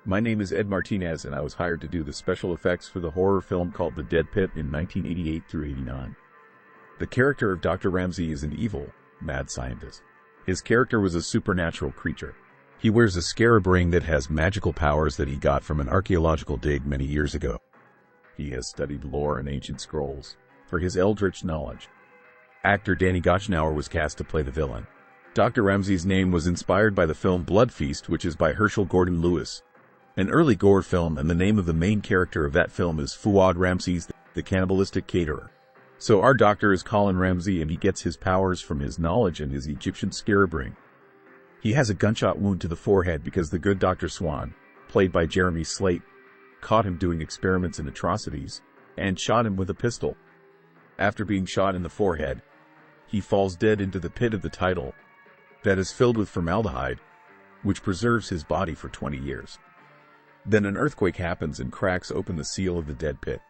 My name is Ed Martinez, and I was hired to do the special effects for the horror film called The Dead Pit in 1988 through 89. The character of Dr. Ramsey is an evil, mad scientist. His character was a supernatural creature. He wears a scarab ring that has magical powers that he got from an archaeological dig many years ago. He has studied lore and ancient scrolls for his eldritch knowledge. Actor Danny Gochnauer was cast to play the villain. Dr. Ramsey's name was inspired by the film Blood Feast, which is by Herschel Gordon Lewis, an early gore film, and the name of the main character of that film is Fuad Ramses, the cannibalistic caterer. So our doctor is Colin Ramsey, and he gets his powers from his knowledge and his Egyptian scarab ring. He has a gunshot wound to the forehead because the good Dr. Swan, played by Jeremy Slate, caught him doing experiments and atrocities, and shot him with a pistol. After being shot in the forehead, he falls dead into the pit of the title that is filled with formaldehyde, which preserves his body for 20 years. Then an earthquake happens and cracks open the seal of the dead pit,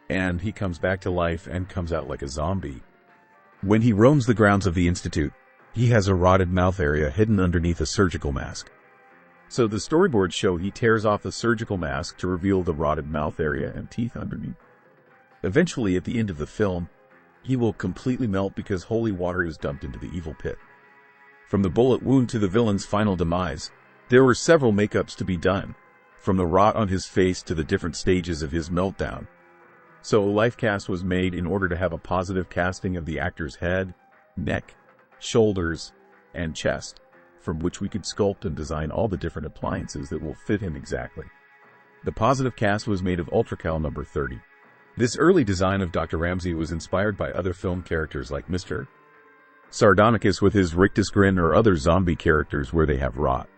and he comes back to life and comes out like a zombie. When he roams the grounds of the Institute, he has a rotted mouth area hidden underneath a surgical mask. So the storyboards show he tears off the surgical mask to reveal the rotted mouth area and teeth underneath. Eventually, at the end of the film, he will completely melt because holy water is dumped into the evil pit. From the bullet wound to the villain's final demise, there were several makeups to be done, from the rot on his face to the different stages of his meltdown. So a life cast was made in order to have a positive casting of the actor's head, neck, shoulders, and chest, from which we could sculpt and design all the different appliances that will fit him exactly. The positive cast was made of Ultracal number 30. This early design of Dr. Ramsey was inspired by other film characters like Mr. Sardonicus with his rictus grin, or other zombie characters where they have rot.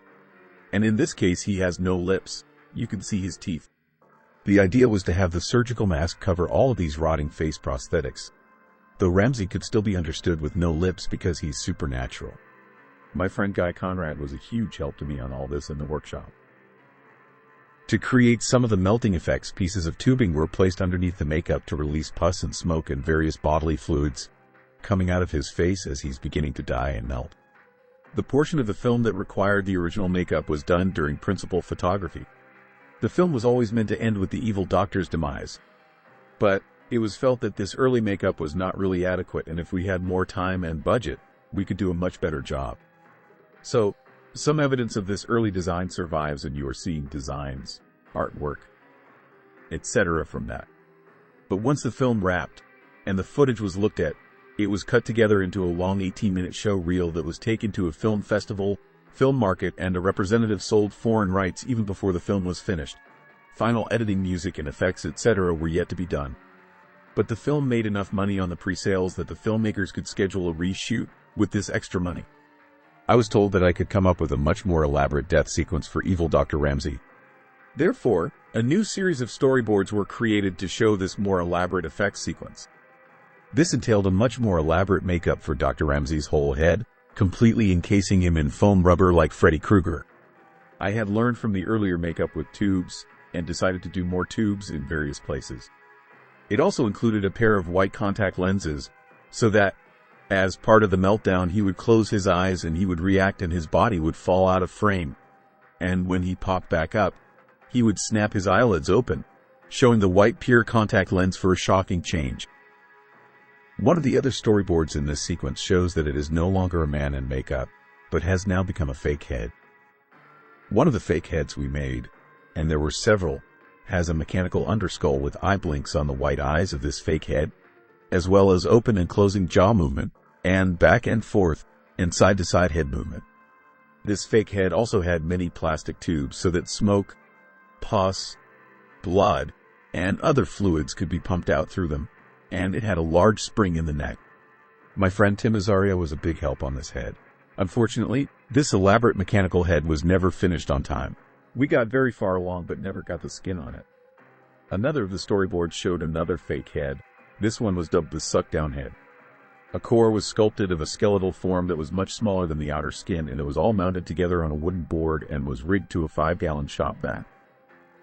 And in this case he has no lips. You can see his teeth. The idea was to have the surgical mask cover all of these rotting face prosthetics, though Ramsey could still be understood with no lips because he's supernatural. My friend Guy Conrad was a huge help to me on all this in the workshop. To create some of the melting effects, pieces of tubing were placed underneath the makeup to release pus and smoke and various bodily fluids coming out of his face as he's beginning to die and melt. The portion of the film that required the original makeup was done during principal photography. The film was always meant to end with the evil doctor's demise, but it was felt that this early makeup was not really adequate, and if we had more time and budget, we could do a much better job. So, some evidence of this early design survives, and you are seeing designs, artwork, etc. from that. But once the film wrapped, and the footage was looked at, it was cut together into a long 18-minute show reel that was taken to a film festival, film market, and a representative sold foreign rights even before the film was finished. Final editing, music, and effects, etc. were yet to be done. But the film made enough money on the pre-sales that the filmmakers could schedule a reshoot with this extra money. I was told that I could come up with a much more elaborate death sequence for evil Dr. Ramsey. Therefore, a new series of storyboards were created to show this more elaborate effects sequence. This entailed a much more elaborate makeup for Dr. Ramsey's whole head, completely encasing him in foam rubber like Freddy Krueger. I had learned from the earlier makeup with tubes, and decided to do more tubes in various places. It also included a pair of white contact lenses, so that, as part of the meltdown, he would close his eyes and he would react and his body would fall out of frame. And when he popped back up, he would snap his eyelids open, showing the white pure contact lens for a shocking change. One of the other storyboards in this sequence shows that it is no longer a man in makeup, but has now become a fake head. One of the fake heads we made, and there were several, has a mechanical underskull with eye blinks on the white eyes of this fake head, as well as open and closing jaw movement, and back and forth, and side-to-side head movement. This fake head also had many plastic tubes so that smoke, pus, blood, and other fluids could be pumped out through them, and it had a large spring in the neck. My friend Tim Azaria was a big help on this head. Unfortunately, this elaborate mechanical head was never finished on time. We got very far along but never got the skin on it. Another of the storyboards showed another fake head. This one was dubbed the suck-down head. A core was sculpted of a skeletal form that was much smaller than the outer skin, and it was all mounted together on a wooden board and was rigged to a 5-gallon shop vac.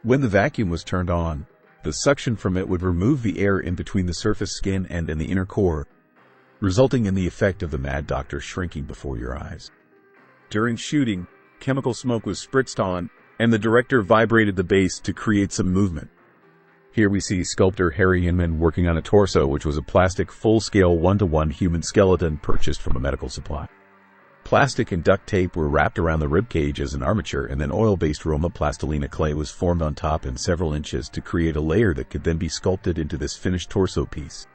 When the vacuum was turned on, the suction from it would remove the air in between the surface skin and in the inner core, resulting in the effect of the Mad Doctor shrinking before your eyes. During shooting, chemical smoke was spritzed on, and the director vibrated the base to create some movement. Here we see sculptor Harry Inman working on a torso which was a plastic full-scale 1-to-1 human skeleton purchased from a medical supply. Plastic and duct tape were wrapped around the ribcage as an armature, and then oil-based Roma plastilina clay was formed on top in several inches to create a layer that could then be sculpted into this finished torso piece.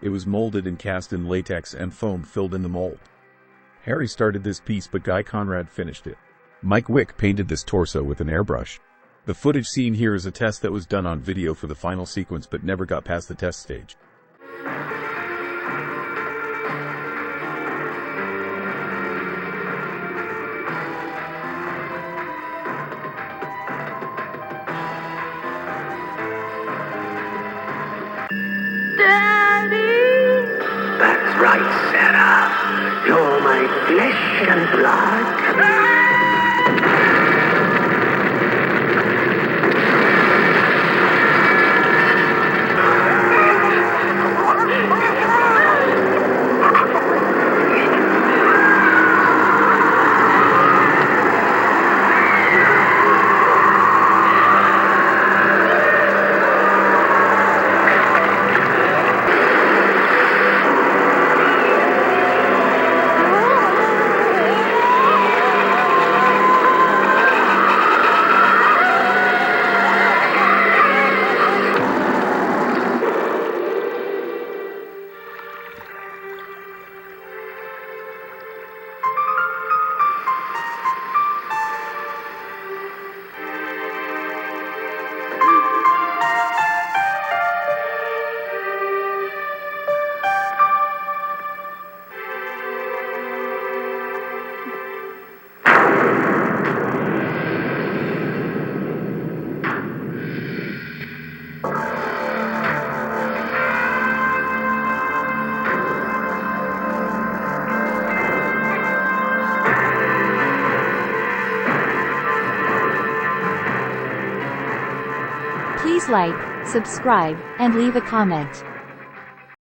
It was molded and cast in latex and foam filled in the mold. Harry started this piece, but Guy Conrad finished it. Mike Wick painted this torso with an airbrush. The footage seen here is a test that was done on video for the final sequence but never got past the test stage. Daddy! That's right, Sarah. You're my flesh and blood. Please like, subscribe, and leave a comment.